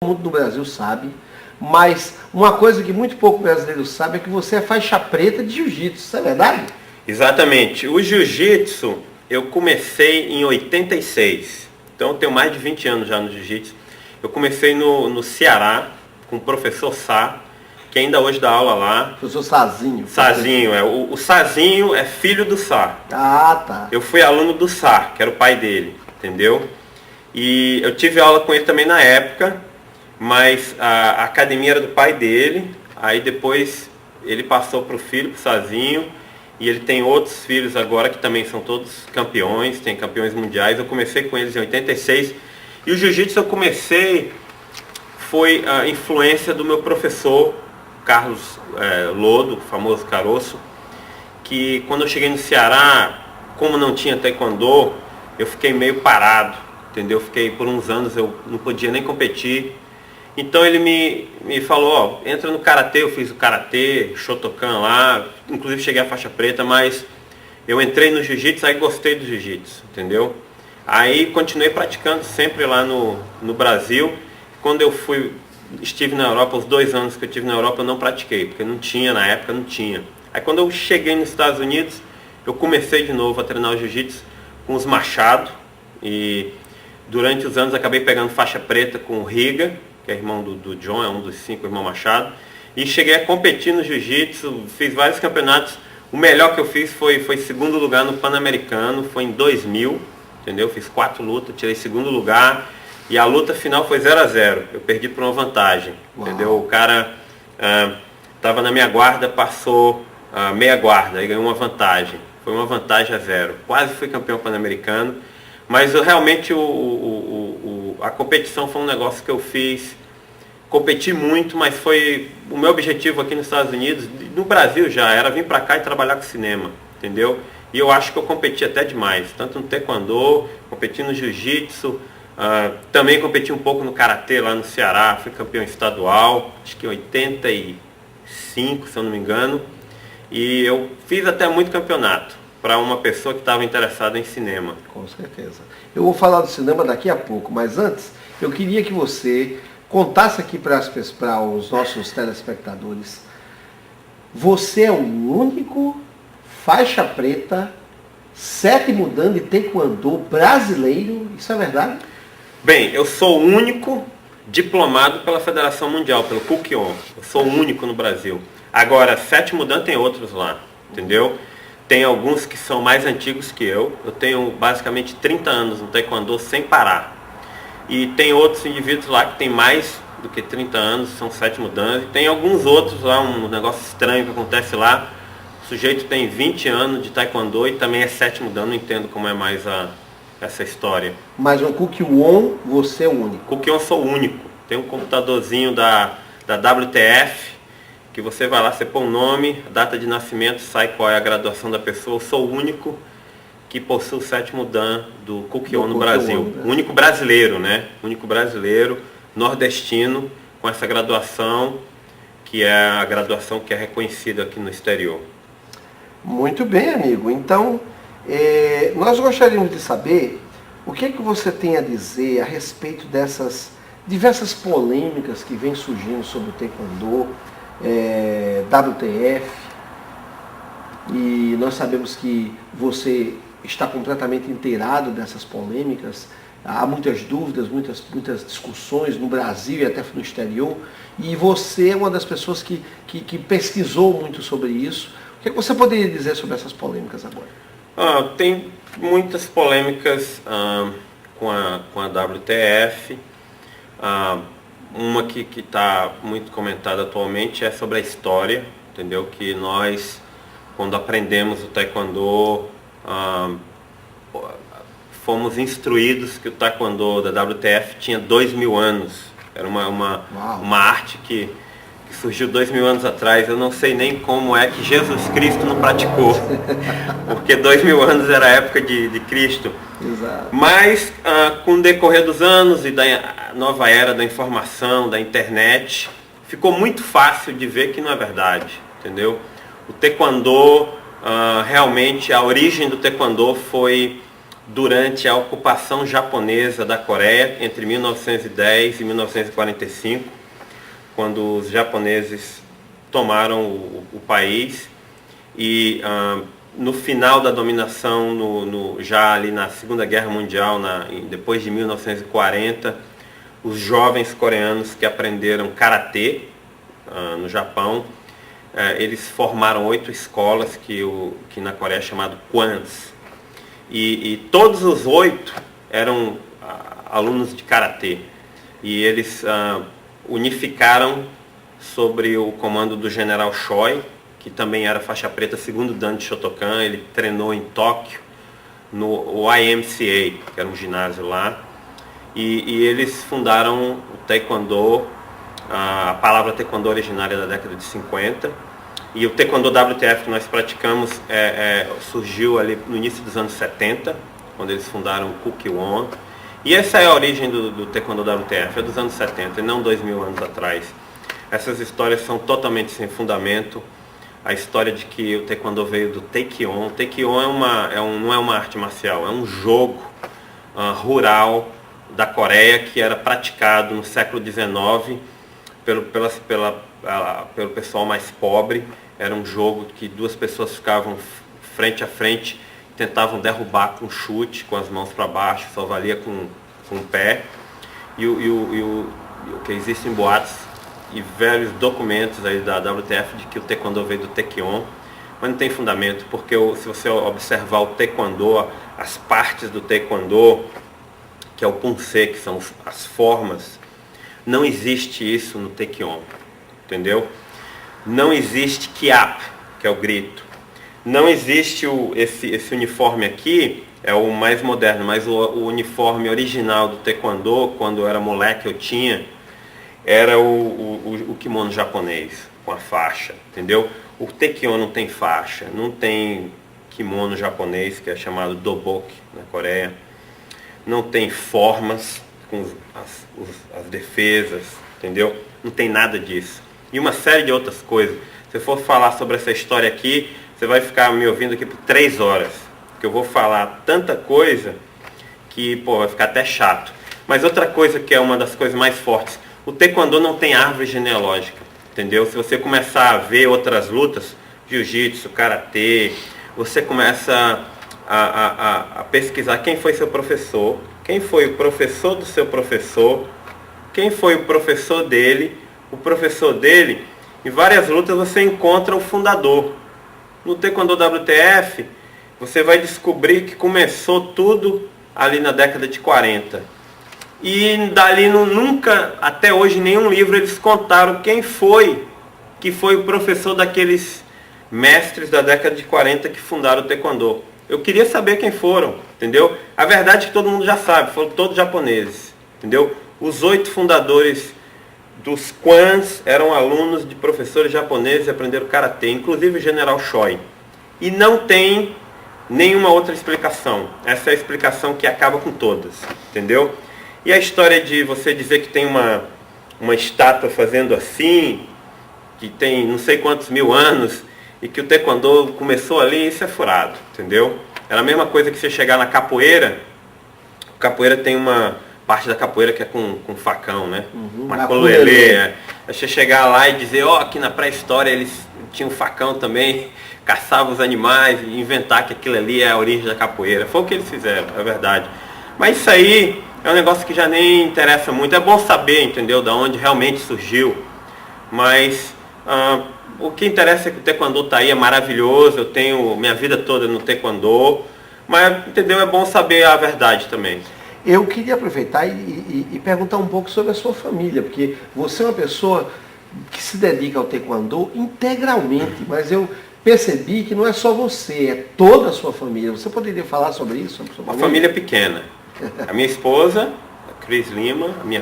mundo do Brasil sabe, mas uma coisa que muito pouco brasileiro sabe é que você é faixa preta de jiu-jitsu, isso é verdade? Exatamente. O jiu-jitsu eu comecei em 86, então eu tenho mais de 20 anos já no jiu-jitsu. Eu comecei no Ceará com o professor Sá, que ainda hoje dá aula lá. Professor Sazinho. Sazinho, o Sazinho é filho do Sá. Ah, tá. Eu fui aluno do Sá, que era o pai dele, entendeu? E eu tive aula com ele também na época, mas a academia era do pai dele, aí depois ele passou para o filho, para o Sazinho, e ele tem outros filhos agora que também são todos campeões, tem campeões mundiais. Eu comecei com eles em 86, e o jiu-jitsu eu comecei, foi a influência do meu professor, Carlos Lodo, o famoso Caroço, que quando eu cheguei no Ceará, como não tinha taekwondo, eu fiquei meio parado, entendeu? Fiquei por uns anos, eu não podia nem competir. Então ele me falou, ó, entra no karatê. Eu fiz o karatê, Shotokan lá, inclusive cheguei à faixa preta, mas eu entrei no jiu-jitsu, aí gostei do jiu-jitsu, entendeu? Aí continuei praticando sempre lá no Brasil. Quando eu estive na Europa, os 2 anos que eu estive na Europa eu não pratiquei, porque não tinha, na época não tinha. Aí quando eu cheguei nos Estados Unidos, eu comecei de novo a treinar o jiu-jitsu com os Machado, e durante os anos acabei pegando faixa preta com o Riga, que é irmão do John, é um dos 5 irmãos Machado, e cheguei a competir no jiu-jitsu, fiz vários campeonatos. O melhor que eu fiz foi segundo lugar no Pan-Americano, foi em 2000, entendeu? Fiz 4 lutas, tirei segundo lugar, e a luta final foi 0-0, eu perdi por uma vantagem. Uau. Entendeu? O cara estava na minha guarda, passou meia guarda e ganhou uma vantagem, foi uma vantagem a 0, quase fui campeão Pan-Americano. Mas realmente a competição foi um negócio que eu fiz, competi muito, mas foi o meu objetivo aqui nos Estados Unidos, no Brasil já, era vir para cá e trabalhar com cinema, entendeu? E eu acho que eu competi até demais, tanto no taekwondo, competi no jiu-jitsu, também competi um pouco no karatê lá no Ceará, fui campeão estadual, acho que em 85, se eu não me engano, e eu fiz até muito campeonato para uma pessoa que estava interessada em cinema. Com certeza. Eu vou falar do cinema daqui a pouco, mas antes eu queria que você contasse aqui para os nossos telespectadores. Você é o único faixa preta, 7º dan de taekwondo brasileiro, isso é verdade? Bem, eu sou o único diplomado pela Federação Mundial, pelo Kukkion. Eu sou o único no Brasil. Agora, 7º dan tem outros lá, entendeu? Tem alguns que são mais antigos que eu. Eu tenho basicamente 30 anos no taekwondo sem parar. E tem outros indivíduos lá que tem mais do que 30 anos, são 7º dan. E tem alguns outros lá, um negócio estranho que acontece lá. O sujeito tem 20 anos de taekwondo e também é 7º dan. Não entendo como é mais essa história. Mas no Kukkion você é o único? Kukkion eu sou o único. Tem um computadorzinho da WTF, que você vai lá, você põe o nome, a data de nascimento, sai qual é a graduação da pessoa. Eu sou o único que possui o 7º dan do Kukkion no Brasil. O único brasileiro, né? O único brasileiro, nordestino, com essa graduação, que é a graduação que é reconhecida aqui no exterior. Muito bem, amigo. Então, nós gostaríamos de saber o que você tem a dizer a respeito dessas diversas polêmicas que vêm surgindo sobre o taekwondo, WTF, e nós sabemos que você está completamente inteirado dessas polêmicas. Há muitas dúvidas, muitas discussões no Brasil e até no exterior, e você é uma das pessoas que pesquisou muito sobre isso. O que você poderia dizer sobre essas polêmicas agora? Tem muitas polêmicas com a WTF. Uma que está muito comentada atualmente é sobre a história, entendeu? Que nós, quando aprendemos o taekwondo, fomos instruídos que o taekwondo da WTF tinha 2.000 anos. Era uma arte que surgiu 2.000 anos atrás. Eu não sei nem como é que Jesus Cristo não praticou, porque 2.000 anos era a época de Cristo. Exato. Mas com o decorrer dos anos e da nova era da informação, da internet, ficou muito fácil de ver que não é verdade, entendeu? O taekwondo, realmente a origem do taekwondo foi durante a ocupação japonesa da Coreia entre 1910 e 1945, quando os japoneses tomaram o país e no final da dominação, já ali na Segunda Guerra Mundial, depois de 1940, os jovens coreanos que aprenderam karatê no Japão, eles formaram 8 escolas que na Coreia é chamado Kwans. E todos os 8 eram alunos de karatê. E eles unificaram sobre o comando do general Choi, que também era faixa preta, segundo dan de Shotokan. Ele treinou em Tóquio, no YMCA, que era um ginásio lá. E eles fundaram o Taekwondo, a palavra Taekwondo originária da década de 50. E o Taekwondo WTF que nós praticamos surgiu ali no início dos anos 70, quando eles fundaram o Kukkiwon. E essa é a origem do Taekwondo WTF, é dos anos 70, e não 2000 anos atrás. Essas histórias são totalmente sem fundamento. A história de que o Taekwondo veio do Taekyon. O Taekyon não é uma arte marcial, é um jogo rural da Coreia que era praticado no século XIX pelo pessoal mais pobre. Era um jogo que 2 pessoas ficavam frente a frente, tentavam derrubar com chute, com as mãos para baixo, só valia com o pé. E o que existem boatos e velhos documentos aí da WTF de que o Taekwondo veio do Taekyon, mas não tem fundamento, porque se você observar o Taekwondo, as partes do Taekwondo, que é o Punse, que são as formas, não existe isso no Taekyon, entendeu? Não existe Kiap, que é o grito. Não existe esse uniforme aqui, é o mais moderno, mas o uniforme original do Taekwondo, quando eu era moleque eu tinha, era o kimono japonês, com a faixa, entendeu? O Taekyon não tem faixa, não tem kimono japonês, que é chamado Dobok na Coreia, não tem formas com as defesas, entendeu? Não tem nada disso. E uma série de outras coisas. Se eu for falar sobre essa história aqui, você vai ficar me ouvindo aqui por 3 horas, porque eu vou falar tanta coisa que, vai ficar até chato. Mas outra coisa que é uma das coisas mais fortes, o Taekwondo não tem árvore genealógica, entendeu? Se você começar a ver outras lutas, jiu-jitsu, karatê, você começa a pesquisar quem foi seu professor, quem foi o professor do seu professor, quem foi o professor dele, em várias lutas você encontra o fundador. No Taekwondo WTF, você vai descobrir que começou tudo ali na década de 40. E dali nunca, até hoje, em nenhum livro eles contaram quem foi que foi o professor daqueles mestres da década de 40 que fundaram o Taekwondo. Eu queria saber quem foram, entendeu? A verdade é que todo mundo já sabe, foram todos japoneses, entendeu? Os 8 fundadores dos Kwans eram alunos de professores japoneses e aprenderam karatê, inclusive o general Choi. E não tem nenhuma outra explicação. Essa é a explicação que acaba com todas, entendeu? E a história de você dizer que tem uma estátua fazendo assim, que tem não sei quantos mil anos, e que o Taekwondo começou ali, isso é furado, entendeu? Era a mesma coisa que você chegar na capoeira. Capoeira tem uma parte da capoeira que é com facão, né? Maculelê. Você chegar lá e dizer, aqui na pré-história eles tinham facão também, caçavam os animais, e inventar que aquilo ali é a origem da capoeira. Foi o que eles fizeram, é verdade. Mas isso aí é um negócio que já nem interessa muito. É bom saber, entendeu, da onde realmente surgiu. Mas o que interessa é que o Taekwondo está aí, é maravilhoso. Eu tenho minha vida toda no Taekwondo. Mas, entendeu, é bom saber a verdade também. Eu queria aproveitar e perguntar um pouco sobre a sua família, porque você é uma pessoa que se dedica ao Taekwondo integralmente, mas eu percebi que não é só você, é toda a sua família. Você poderia falar sobre isso? Sobre uma família pequena. A minha esposa, a Cris Lima, a minha